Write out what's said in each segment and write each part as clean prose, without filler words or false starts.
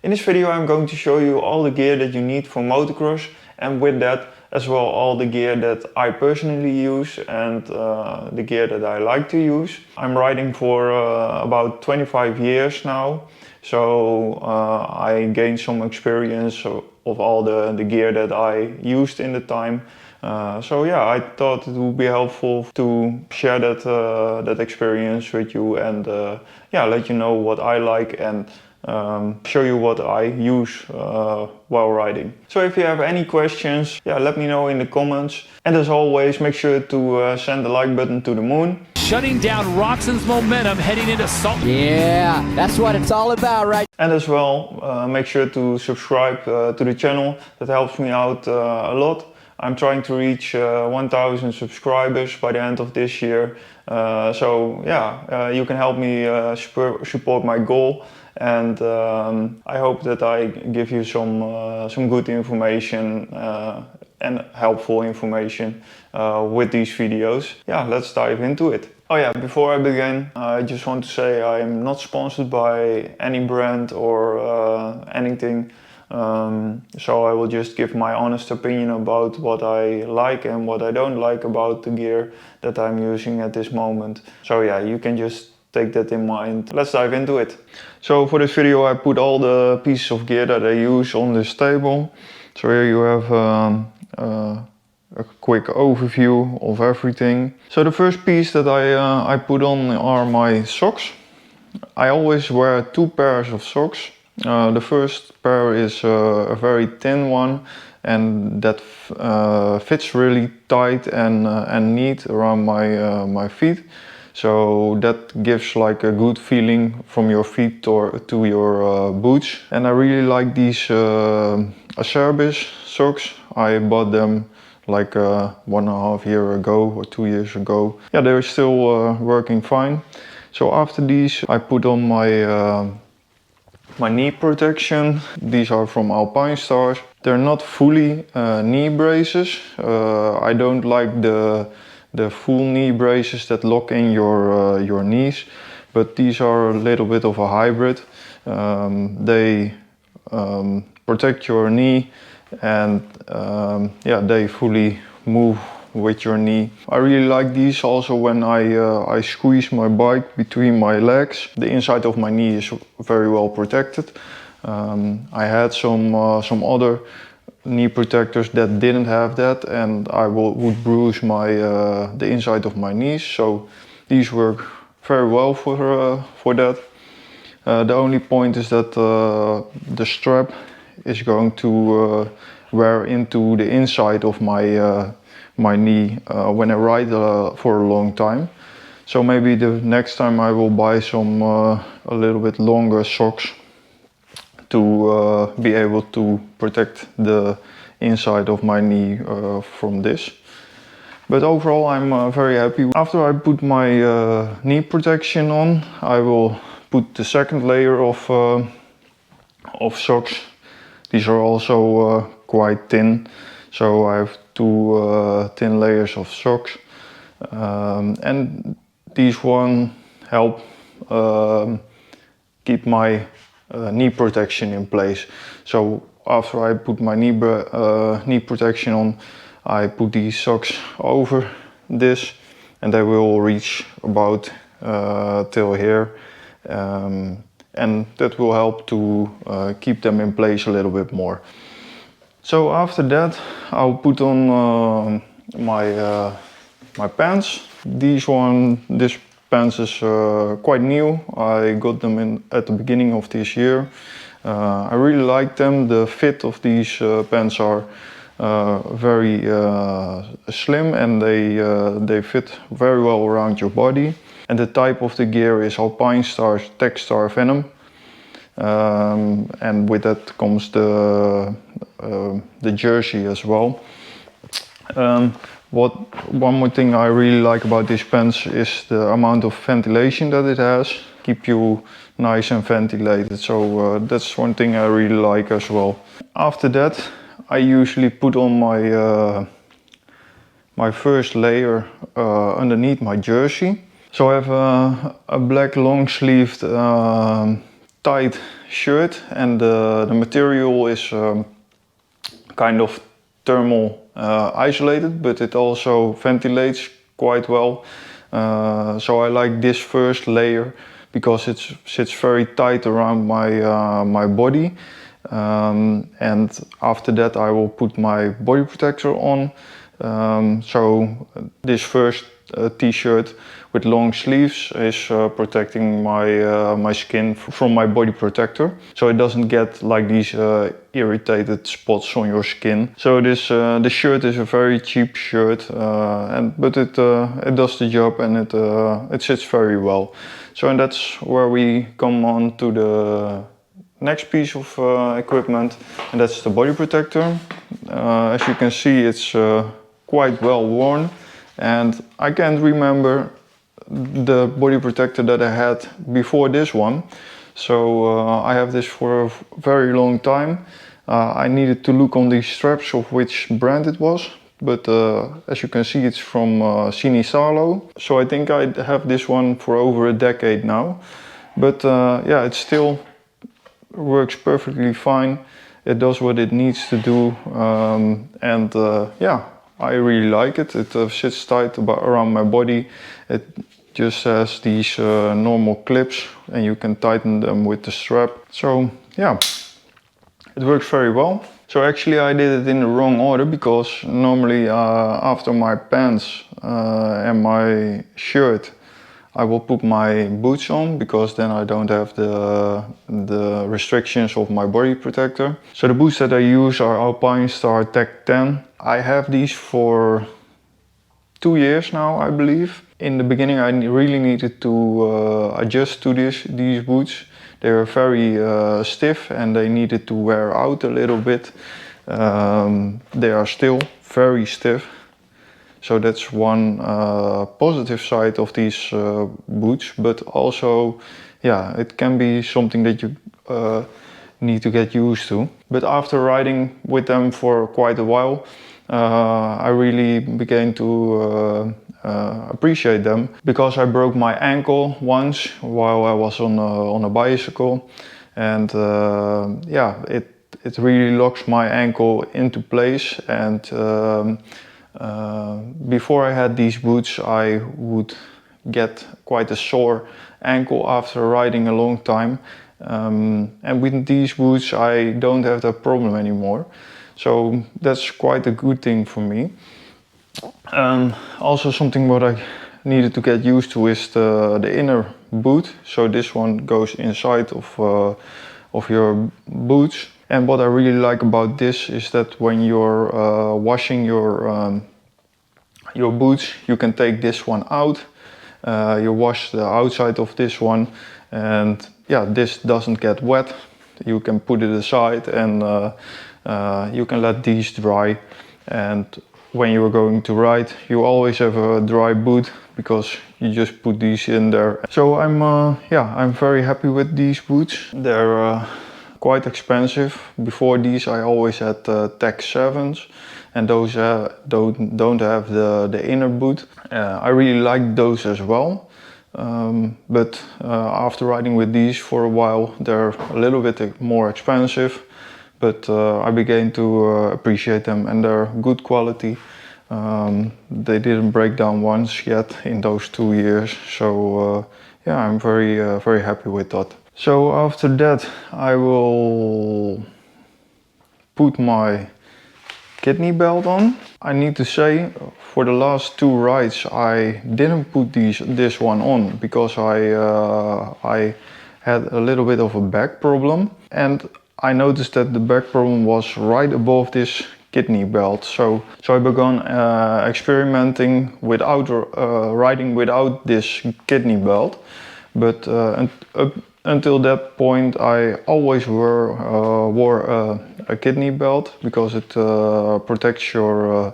In this video I'm going to show you all the gear that you need for motocross, and with that as well all the gear that I personally use and the gear that I like to use. I'm riding for about 25 years now, so I gained some experience of all the gear that I used in the time. So yeah, I thought it would be helpful to share that experience with you and yeah, let you know what I like and show you what I use while riding. So if you have any questions, yeah, let me know in the comments. And as always, make sure to send the like button to the moon. Shutting down Roxon's momentum heading into Salt. Yeah, that's what it's all about, right? And as well, make sure to subscribe to the channel. That helps me out a lot. I'm trying to reach 1000 subscribers by the end of this year. So yeah, you can help me support my goal. And I hope that I give you some good information and helpful information with these videos. Yeah, let's dive into it. Oh yeah, before I begin, I just want to say I'm not sponsored by any brand or anything. So I will just give my honest opinion about what I like and what I don't like about the gear that I'm using at this moment. So yeah, you can just take that in mind. Let's dive into it. So for this video I put all the pieces of gear that I use on this table. So here you have a quick overview of everything. So the first piece that I put on are my socks. I always wear two pairs of socks. The first pair is a very thin one, and that fits really tight and neat around my feet. So that gives like a good feeling from your feet to your boots. And I really like these Acerbis socks. I bought them like 1.5 years ago or 2 years ago. Yeah, they're still working fine. So after these I put on my knee protection. These are from Alpinestars. They're not fully knee braces. I don't like the full knee braces that lock in your knees, but these are a little bit of a hybrid. They protect your knee and yeah, they fully move with your knee. I really like these also when I squeeze my bike between my legs. The inside of my knee is very well protected. I had some other knee protectors that didn't have that, and I would bruise the inside of my knees. So these work very well for that. The only point is that the strap is going to wear into the inside of my knee when I ride for a long time. So maybe the next time I will buy some a little bit longer socks to be able to protect the inside of my knee from this. But overall I'm very happy. After I put my knee protection on, I will put the second layer of socks. These are also quite thin, so I have two thin layers of socks, and these one help keep my knee protection in place. So after I put my knee protection on, I put these socks over this, and they will reach about till here, and that will help to keep them in place a little bit more. So after that I'll put on my pants. This pants is quite new. I got them at the beginning of this year. I really like them. The fit of these pants are very slim, and they fit very well around your body. And the type of the gear is Alpinestars SX Venom. And with that comes the jersey as well. One more thing I really like about these pants is the amount of ventilation that it has. Keep you nice and ventilated, so that's one thing I really like as well. After that I usually put on my first layer underneath my jersey. So I have a black long sleeved tight shirt, and the material is kind of thermal isolated, but it also ventilates quite well. So I like this first layer because it sits very tight around my body. And after that I will put my body protector on. So this first t-shirt with long sleeves is protecting my skin from my body protector, so it doesn't get like these irritated spots on your skin. So this shirt is a very cheap shirt, but it does the job, and it sits very well. So and that's where we come on to the next piece of equipment, and that's the body protector. As you can see, it's quite well worn, and I can't remember the body protector that I had before this one. So I have this for a very long time. I needed to look on these straps of which brand it was, but as you can see, it's from Sinisalo. So I think I have this one for over a decade now, but yeah, it still works perfectly fine. It does what it needs to do, and yeah, I really like it. It sits tight around my body. It just has these normal clips, and you can tighten them with the strap. So yeah, it works very well. So actually I did it in the wrong order, because normally after my pants and my shirt I will put my boots on, because then I don't have the restrictions of my body protector. So the boots that I use are Alpinestars SX 10. I have these for 2 years now, I believe. In the beginning I really needed to adjust to these boots. They were very stiff, and they needed to wear out a little bit. They are still very stiff. So that's one positive side of these boots, but also, yeah, it can be something that you need to get used to. But after riding with them for quite a while, I really began to appreciate them, because I broke my ankle once while I was on a bicycle, and yeah, it really locks my ankle into place. And before I had these boots, I would get quite a sore ankle after riding a long time, and with these boots I don't have that problem anymore. So that's quite a good thing for me. Also something what I needed to get used to is the inner boot. So this one goes inside of your boots. And what I really like about this is that when you're washing your boots, you can take this one out. You wash the outside of this one, and yeah, this doesn't get wet. You can put it aside, and you can let these dry. And when you're going to ride, you always have a dry boot, because you just put these in there. So I'm very happy with these boots. They're quite expensive. Before these I always had Tech 7s, and those don't have the inner boot. I really like those as well, but after riding with these for a while, they're a little bit more expensive, but I began to appreciate them, and they're good quality. They didn't break down once yet in those 2 years, so yeah, I'm very happy with that. So after that I will put my kidney belt on. I need to say, for the last 2 rides I didn't put this one on, because I had a little bit of a back problem, and I noticed that the back problem was right above this kidney belt. So I began experimenting without riding without this kidney belt, but until that point I always wore a kidney belt, because it protects your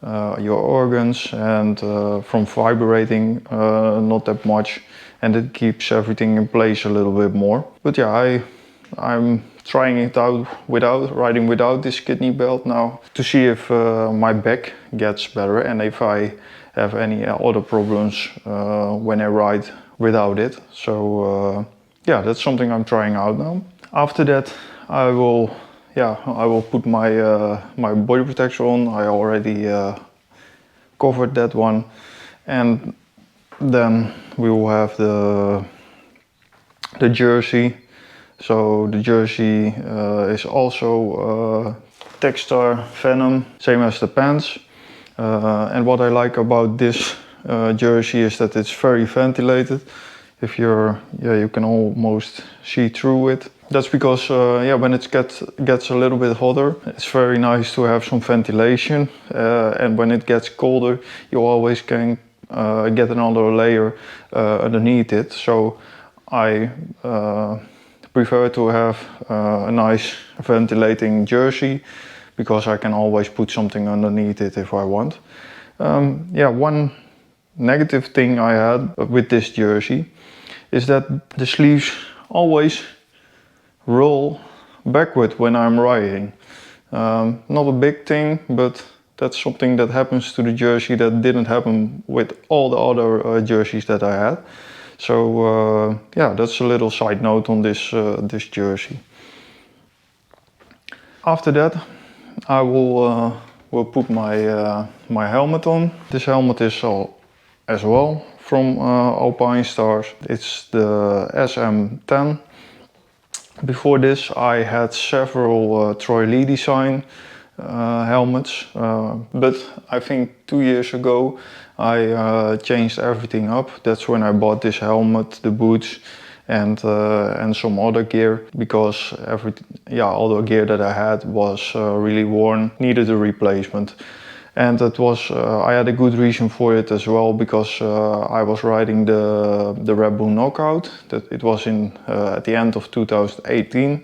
organs and from vibrating not that much, and it keeps everything in place a little bit more. But yeah, I'm trying it out riding without this kidney belt now, to see if my back gets better, and if I have any other problems when I ride without it. So yeah, that's something I'm trying out now. After that, I will put my my body protector on. I already covered that one, and then we will have the jersey. So the jersey is also Textar Venom, same as the pants. And what I like about this jersey is that it's very ventilated. If you can almost see through it. That's because when it gets a little bit hotter, it's very nice to have some ventilation. And when it gets colder, you always can get another layer underneath it. So I prefer to have a nice ventilating jersey, because I can always put something underneath it if I want. One negative thing I had with this jersey is that the sleeves always roll backward when I'm riding. Not a big thing, but that's something that happens to the jersey that didn't happen with all the other jerseys that I had. So that's a little side note on this jersey. After that, I will put my helmet on. This helmet is as well from Alpinestars. It's the SM10. Before this, I had several Troy Lee design helmets, but I think 2 years ago I changed everything up. That's when I bought this helmet, the boots, and some other gear, because all the gear that I had was really worn, needed a replacement. And that was I had a good reason for it as well, because I was riding the Red Bull Knockout. That it was at the end of 2018,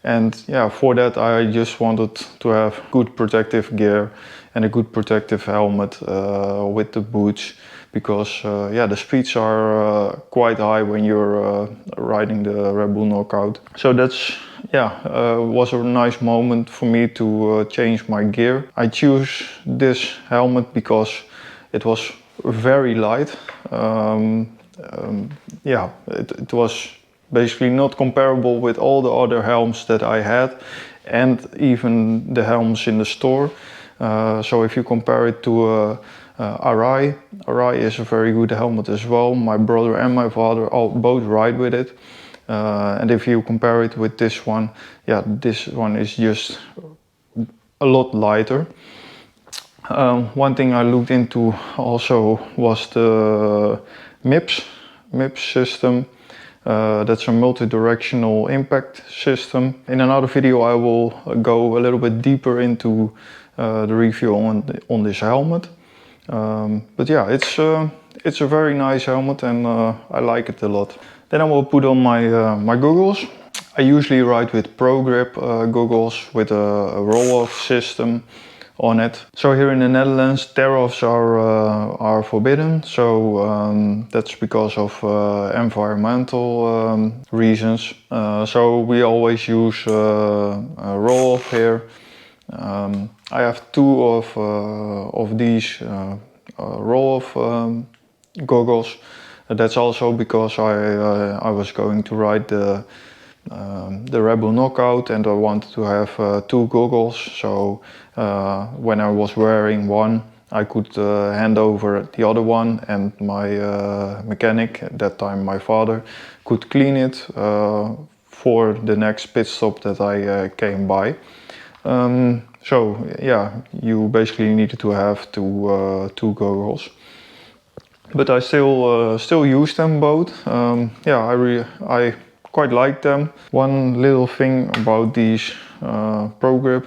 and for that I just wanted to have good protective gear and a good protective helmet with the boots, because the speeds are quite high when you're riding the Red Bull Knockout. So that's was a nice moment for me to change my gear. I choose this helmet because it was very light. It was basically not comparable with all the other helms that I had, and even the helms in the store. So if you compare it to Arai is a very good helmet as well. My brother and my father both ride with it. And if you compare it with this one, this one is just a lot lighter. One thing I looked into also was the MIPS system. That's a multi-directional impact system. In another video I will go a little bit deeper into the review on this helmet. But it's a very nice helmet, and I like it a lot. Then I will put on my goggles. I usually ride with Pro Grip goggles with a roll-off system on it. So here in the Netherlands, tear-offs are forbidden. So that's because of environmental reasons. So we always use a roll-off here. I have two of these roll-off goggles. That's also because I was going to ride the Red Bull Knockout, and I wanted to have two goggles. So when I was wearing one, I could hand over the other one, and my mechanic, at that time my father, could clean it for the next pit stop that I came by. So you basically needed to have two goggles. But I still use them both. I quite like them. One little thing about these Pro Grip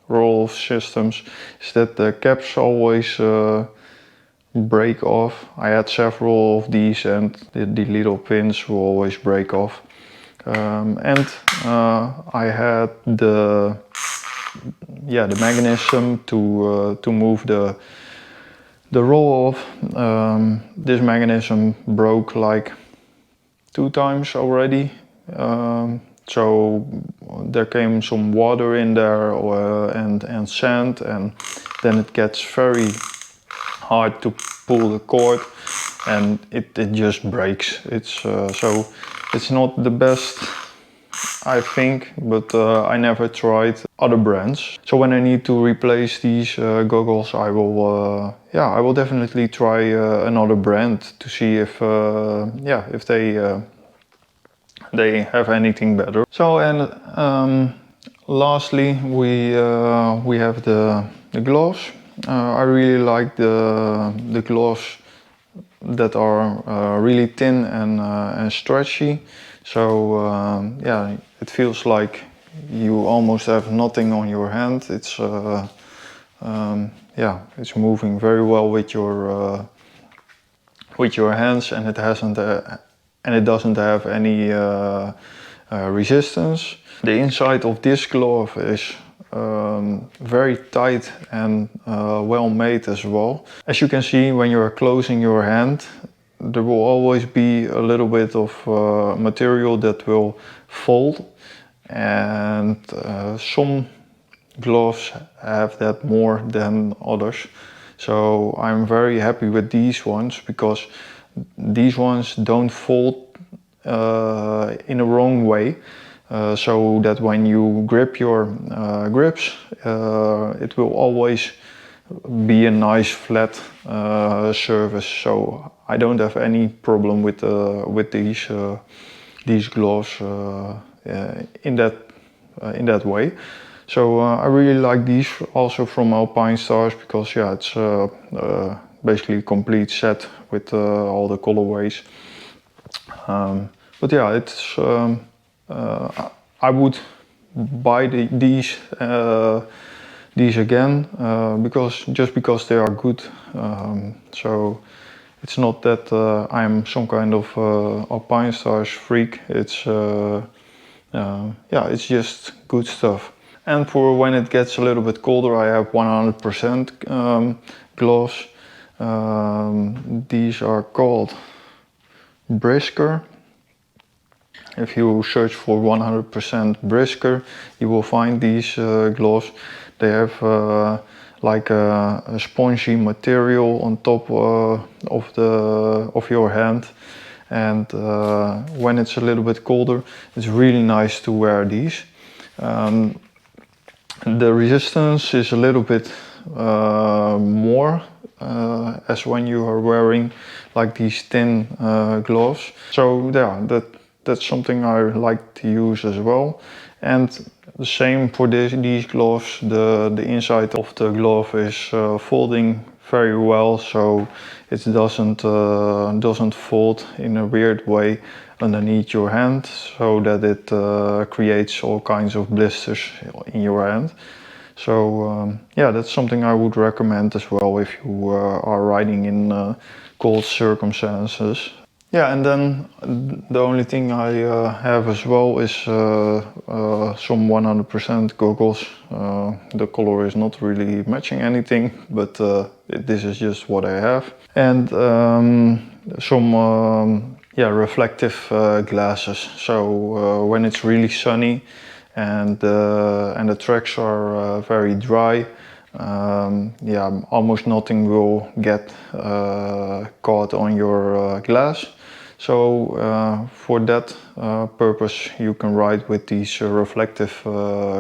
roll-off systems is that the caps always break off. I had several of these, and the little pins will always break off. I had the mechanism to move the roll-off. This mechanism broke like 2 times already. So there came some water in there and sand, and then it gets very hard to pull the cord. and it just breaks. It's so it's not the best, I think, but I never tried other brands. So when I need to replace these goggles, I will definitely try another brand to see if if they have anything better. So, and lastly we have the gloves. I really like the gloves that are really thin and stretchy. So yeah, it feels like you almost have nothing on your hand. It's yeah, it's moving very well with your hands, and it doesn't have any resistance. The inside of this glove is very tight and well made as well. As you can see, when you are closing your hand, there will always be a little bit of material that will fold, and some gloves have that more than others. So I'm very happy with these ones, because these ones don't fold in a wrong way, so that when you grip your grips, it will always be a nice flat surface. So I don't have any problem with these gloves in that way. So I really like these also from Alpinestars, because yeah, it's basically a complete set with all the colorways. But yeah, it's I would buy these again because they are good. So it's not that I'm some kind of Alpinestars freak. It's yeah, it's just good stuff. And for when it gets a little bit colder, I have 100% gloves. These are called Brisker. If you search for 100% Brisker, you will find these gloves. They have like a spongy material on top of your hand, and when it's a little bit colder, it's really nice to wear these. The resistance is a little bit more as when you are wearing like these thin gloves. So yeah, that's something I like to use as well. And the same for these gloves. The inside of the glove is folding very well, so it doesn't fold in a weird way underneath your hand, so that it creates all kinds of blisters in your hand. So yeah, that's something I would recommend as well if you are riding in cold circumstances. Yeah, and then the only thing I have as well is some 100% goggles. The color is not really matching anything, but this is just what I have. And some yeah, reflective glasses. So when it's really sunny and the tracks are very dry, yeah, almost nothing will get caught on your glass. So for that purpose, you can ride with these reflective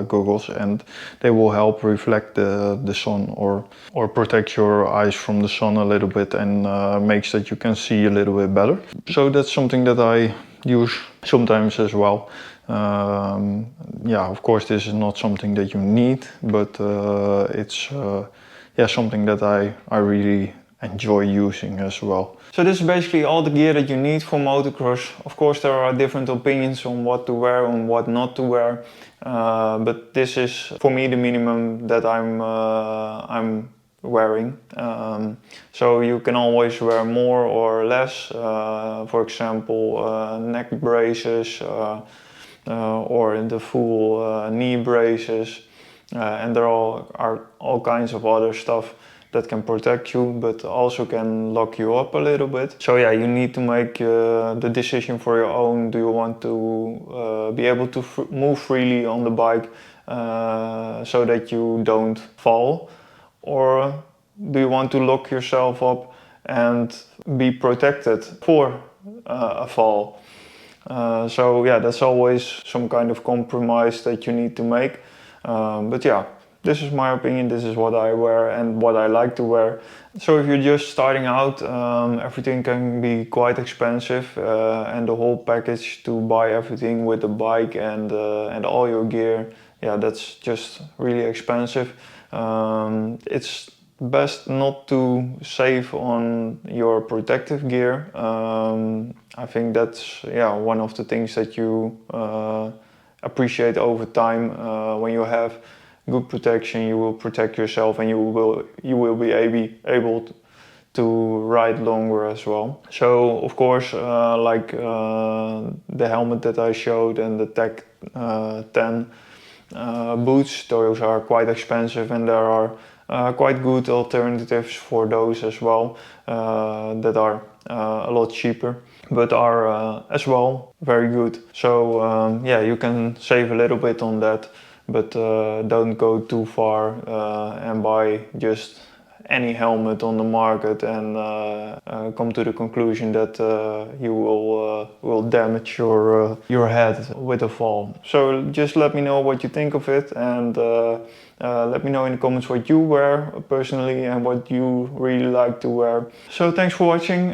goggles, and they will help reflect the sun or protect your eyes from the sun a little bit, and makes that you can see a little bit better. So that's something that I use sometimes as well. Yeah, of course this is not something that you need, but it's yeah, something that I really enjoy using as well. So this is basically all the gear that you need for motocross. Of course there are different opinions on what to wear and what not to wear, but this is for me the minimum that I'm wearing. So you can always wear more or less, for example neck braces, or the full knee braces, and there are all kinds of other stuff that can protect you but also can lock you up a little bit. So yeah, you need to make the decision for your own. Do you want to be able to move freely on the bike so that you don't fall, or do you want to lock yourself up and be protected for a fall. So yeah, that's always some kind of compromise that you need to make. But yeah, this is my opinion, this is what I wear and what I like to wear. So if you're just starting out, everything can be quite expensive, and the whole package to buy everything with the bike and all your gear, yeah, that's just really expensive. It's best not to save on your protective gear. I think that's one of the things that you appreciate over time. When you have good protection, you will protect yourself and you will be able to ride longer as well. So of course, like the helmet that I showed and the Tech 10 boots, those are quite expensive, and there are quite good alternatives for those as well, that are a lot cheaper, but are as well very good. So yeah, you can save a little bit on that, but don't go too far and buy just any helmet on the market and come to the conclusion that you will damage your head with a fall. So just let me know what you think of it, and let me know in the comments what you wear personally and what you really like to wear. So thanks for watching.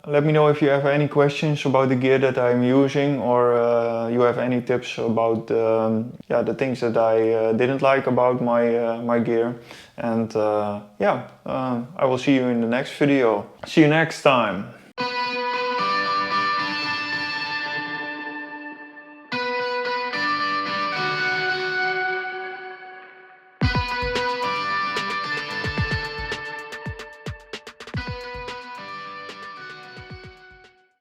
Let me know if you have any questions about the gear that I'm using, or you have any tips about the things that I didn't like about my gear. And I will see you in the next video. See you next time.